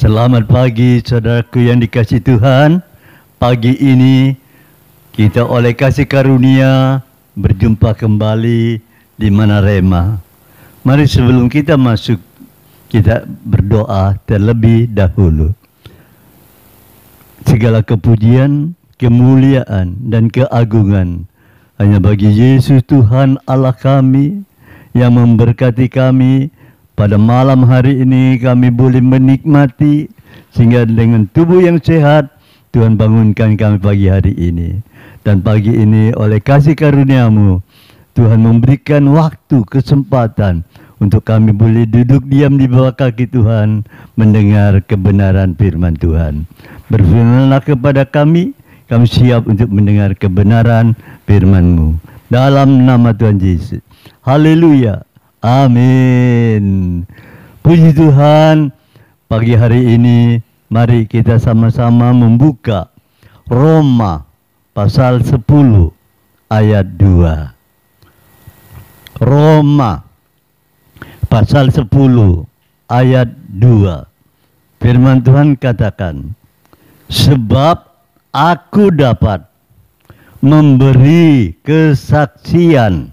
Selamat pagi saudaraku yang dikasihi Tuhan. Pagi ini kita oleh kasih karunia berjumpa kembali di Manarema. Mari sebelum kita masuk, kita berdoa terlebih dahulu. Segala kepujian, kemuliaan dan keagungan hanya bagi Yesus Tuhan Allah kami yang memberkati kami. Pada malam hari ini kami boleh menikmati sehingga dengan tubuh yang sehat Tuhan bangunkan kami pagi hari ini. Dan pagi ini oleh kasih karunia-Mu Tuhan memberikan waktu, kesempatan untuk kami boleh duduk diam di bawah kaki Tuhan mendengar kebenaran firman Tuhan. Berfirmanlah kepada kami siap untuk mendengar kebenaran firman-Mu. Dalam nama Tuhan Yesus. Haleluya. Amin. Puji Tuhan, pagi hari ini mari kita sama-sama membuka Roma pasal 10 ayat 2. Roma pasal 10 ayat 2. Firman Tuhan katakan, sebab aku dapat memberi kesaksian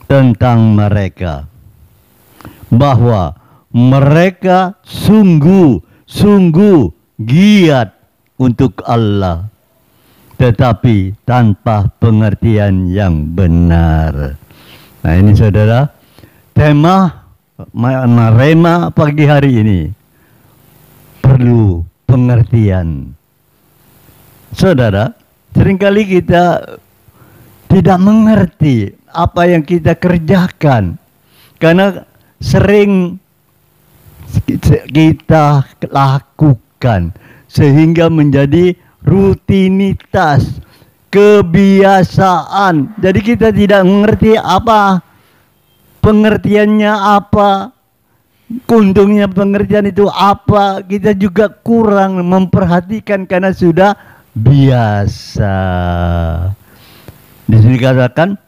tentang mereka bahwa mereka sungguh giat untuk Allah, tetapi tanpa pengertian yang benar. Nah ini saudara, tema Manarema pagi hari ini perlu pengertian. Saudara, seringkali kita tidak mengerti apa yang kita kerjakan karena sering kita lakukan sehingga menjadi rutinitas, kebiasaan. Jadi kita tidak mengerti apa pengertiannya, apa untungnya pengertian itu apa. Kita juga kurang memperhatikan karena sudah biasa. Di sini dikatakan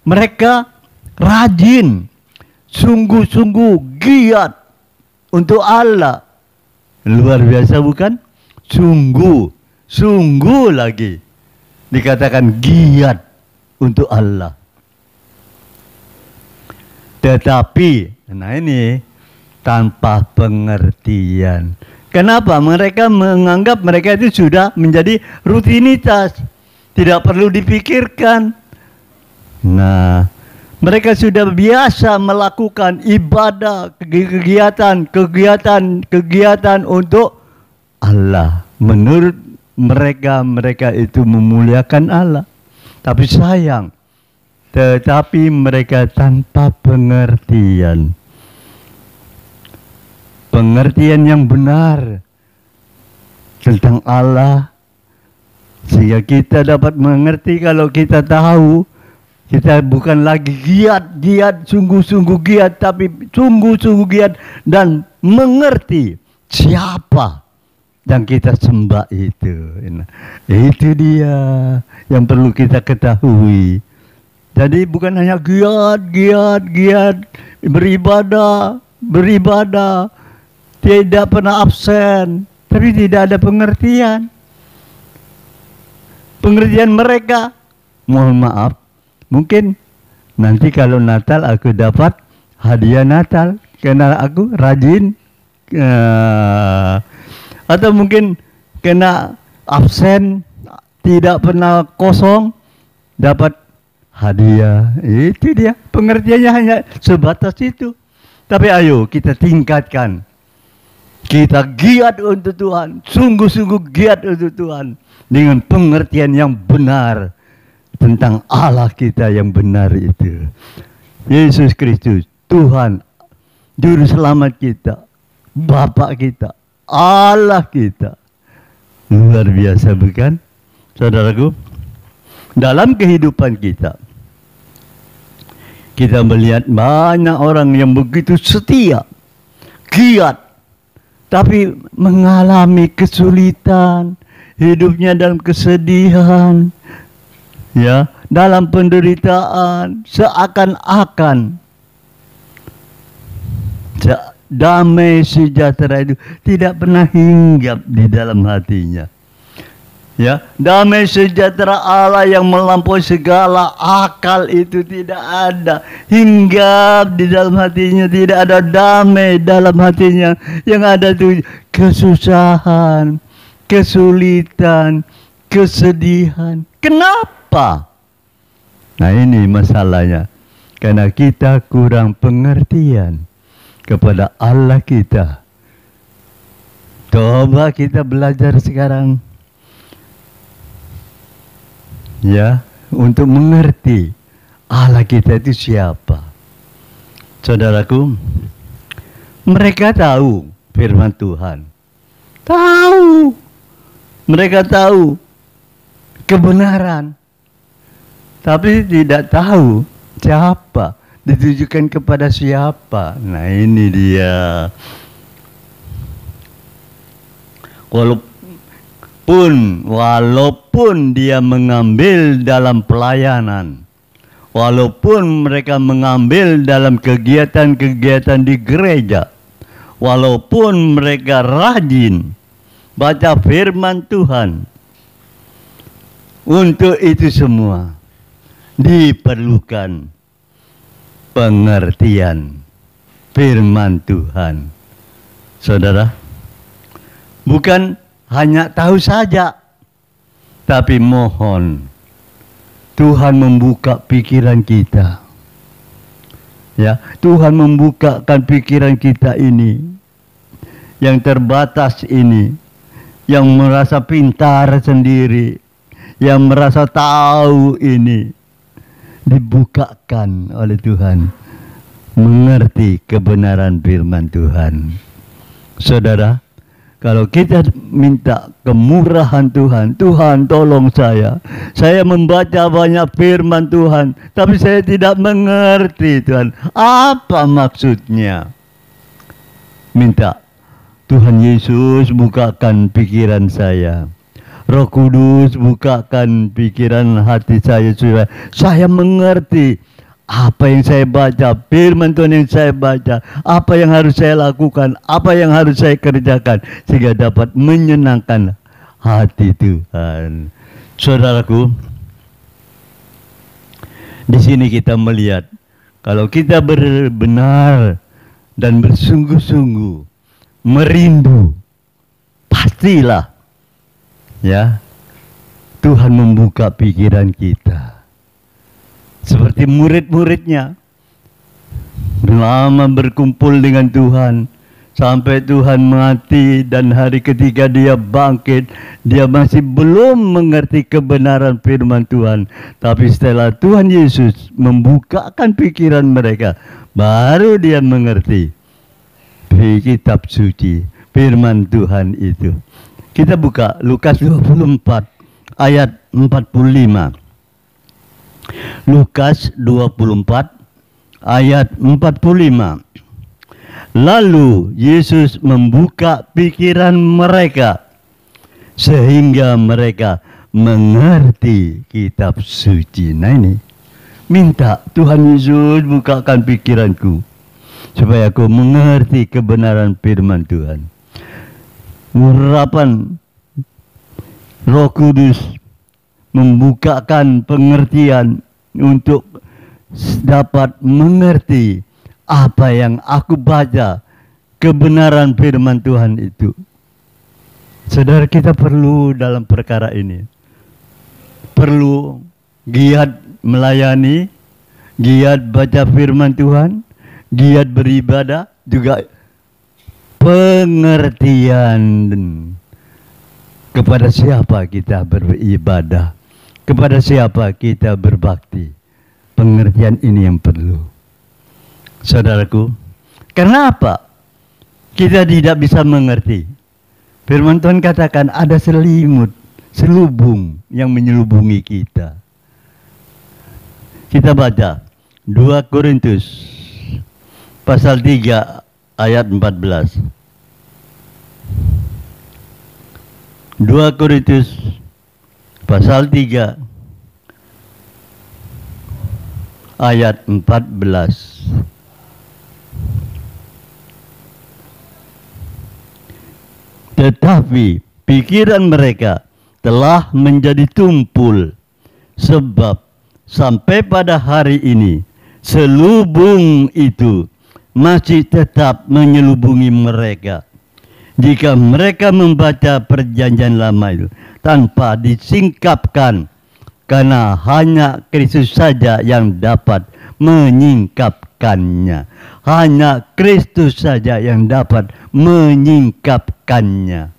mereka rajin, sungguh-sungguh giat untuk Allah. Luar biasa bukan? Sungguh lagi dikatakan giat untuk Allah. Tetapi, nah ini tanpa pengertian. Kenapa? Mereka menganggap mereka itu sudah menjadi rutinitas, tidak perlu dipikirkan. Nah, mereka sudah biasa melakukan ibadah, kegiatan untuk Allah. Menurut mereka itu memuliakan Allah. Tapi sayang, tetapi mereka tanpa pengertian. Pengertian yang benar tentang Allah. Sehingga kita dapat mengerti kalau kita tahu kita bukan lagi giat, sungguh-sungguh giat, tapi sungguh-sungguh giat dan mengerti siapa yang kita sembah itu. Itu dia yang perlu kita ketahui. Jadi bukan hanya giat, beribadah, tidak pernah absen, tapi tidak ada pengertian. Pengertian mereka, mohon maaf, mungkin nanti kalau Natal aku dapat hadiah Natal karena aku rajin, atau mungkin kena absen, tidak pernah kosong, dapat hadiah. Itu dia, pengertiannya hanya sebatas itu. Tapi ayo kita tingkatkan. Kita giat untuk Tuhan, sungguh-sungguh giat untuk Tuhan dengan pengertian yang benar tentang Allah kita yang benar itu. Yesus Kristus, Tuhan, Juru Selamat kita, Bapa kita, Allah kita. Luar biasa bukan, saudaraku? Dalam kehidupan kita melihat banyak orang yang begitu setia, giat, tapi mengalami kesulitan, hidupnya dalam kesedihan, ya, dalam penderitaan, seakan-akan damai sejahtera itu tidak pernah hinggap di dalam hatinya. Ya, damai sejahtera Allah yang melampaui segala akal itu tidak ada, hinggap di dalam hatinya, tidak ada damai dalam hatinya. Yang ada itu kesusahan, kesulitan, kesedihan. Kenapa? Nah, ini masalahnya. Karena kita kurang pengertian kepada Allah kita. Coba kita belajar sekarang, ya, untuk mengerti Allah kita itu siapa. Saudaraku, mereka tahu firman Tuhan. Tahu. Mereka tahu kebenaran. Tapi tidak tahu siapa, ditujukan kepada siapa. Nah, ini dia. Walaupun dia mengambil dalam pelayanan, walaupun mereka mengambil dalam kegiatan-kegiatan di gereja, walaupun mereka rajin baca firman Tuhan, untuk itu semua diperlukan pengertian firman Tuhan. Saudara, bukan hanya tahu saja, tapi mohon Tuhan membuka pikiran kita. Ya, Tuhan membukakan pikiran kita ini, yang terbatas ini, yang merasa pintar sendiri, yang merasa tahu ini, dibukakan oleh Tuhan, mengerti kebenaran firman Tuhan. Saudara, kalau kita minta kemurahan Tuhan, Tuhan tolong saya membaca banyak firman Tuhan, tapi saya tidak mengerti Tuhan, apa maksudnya? Minta Tuhan Yesus bukakan pikiran saya. Roh Kudus bukakan pikiran hati saya supaya saya mengerti apa yang saya baca, firman Tuhan yang saya baca, apa yang harus saya lakukan, apa yang harus saya kerjakan, sehingga dapat menyenangkan hati Tuhan. Saudaraku, di sini kita melihat kalau kita benar dan bersungguh-sungguh merindu, pastilah, ya, Tuhan membuka pikiran kita. Seperti murid-muridnya, lama berkumpul dengan Tuhan, sampai Tuhan mati dan hari ketiga dia bangkit, dia masih belum mengerti kebenaran firman Tuhan. Tapi setelah Tuhan Yesus membukakan pikiran mereka, baru dia mengerti kitab suci, firman Tuhan itu. Kita buka Lukas 24 ayat 45. Lukas 24 ayat 45. Lalu Yesus membuka pikiran mereka sehingga mereka mengerti kitab suci. Nah, ini minta Tuhan Yesus bukakan pikiranku supaya aku mengerti kebenaran firman Tuhan. Urapan Roh Kudus membukakan pengertian untuk dapat mengerti apa yang aku baca, kebenaran firman Tuhan itu. Saudara, kita perlu dalam perkara ini, perlu giat melayani, giat baca firman Tuhan, giat beribadah, juga pengertian kepada siapa kita beribadah, kepada siapa kita berbakti. Pengertian ini yang perlu. Saudaraku, karena apa kita tidak bisa mengerti? Firman Tuhan katakan ada selimut, selubung yang menyelubungi kita. Kita baca 2 Korintus pasal 3 ayat 14. 2 Korintus pasal 3 ayat 14. tetapi pikiran mereka telah menjadi tumpul, sebab sampai pada hari ini selubung itu masih tetap menyelubungi mereka. Jika mereka membaca perjanjian lama itu tanpa disingkapkan, karena hanya Kristus saja yang dapat menyingkapkannya. Hanya Kristus saja yang dapat menyingkapkannya.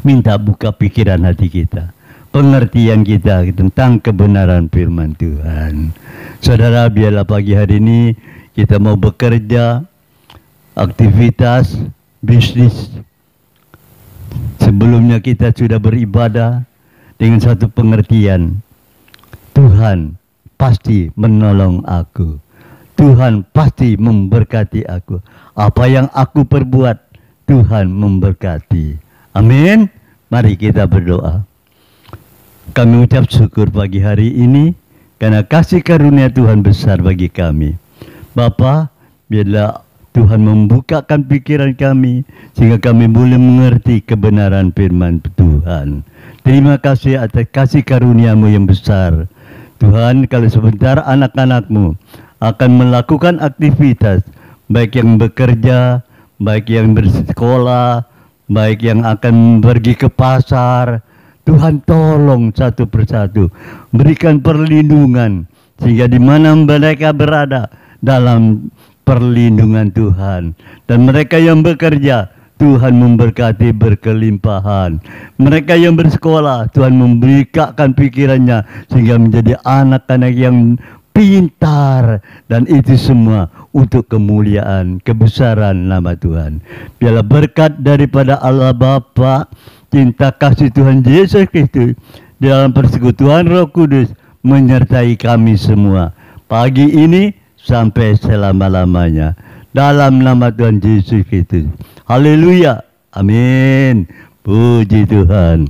Minta buka pikiran hati kita, pengertian kita tentang kebenaran firman Tuhan. Saudara, biarlah pagi hari ini kita mau bekerja, aktivitas, bisnis. Sebelumnya kita sudah beribadah dengan satu pengertian. Tuhan pasti menolong aku. Tuhan pasti memberkati aku. Apa yang aku perbuat, Tuhan memberkati. Amin. Mari kita berdoa. Kami ucap syukur pagi hari ini karena kasih karunia Tuhan besar bagi kami. Bapa, biarlah Tuhan membukakan pikiran kami sehingga kami boleh mengerti kebenaran firman Tuhan. Terima kasih atas kasih karunia-Mu yang besar. Tuhan, kalau sebentar anak-anak-Mu akan melakukan aktivitas, baik yang bekerja, baik yang bersekolah, baik yang akan pergi ke pasar, Tuhan tolong satu persatu, berikan perlindungan sehingga di mana mereka berada dalam perlindungan Tuhan. Dan mereka yang bekerja, Tuhan memberkati berkelimpahan. Mereka yang bersekolah, Tuhan membukakan pikirannya sehingga menjadi anak-anak yang pintar, dan itu semua untuk kemuliaan, kebesaran nama Tuhan. Biarlah berkat daripada Allah Bapa, cinta kasih Tuhan Yesus Kristus, dalam persekutuan Roh Kudus menyertai kami semua pagi ini sampai selama-lamanya. Dalam nama Tuhan Yesus Kristus. Haleluya. Amin. Puji Tuhan.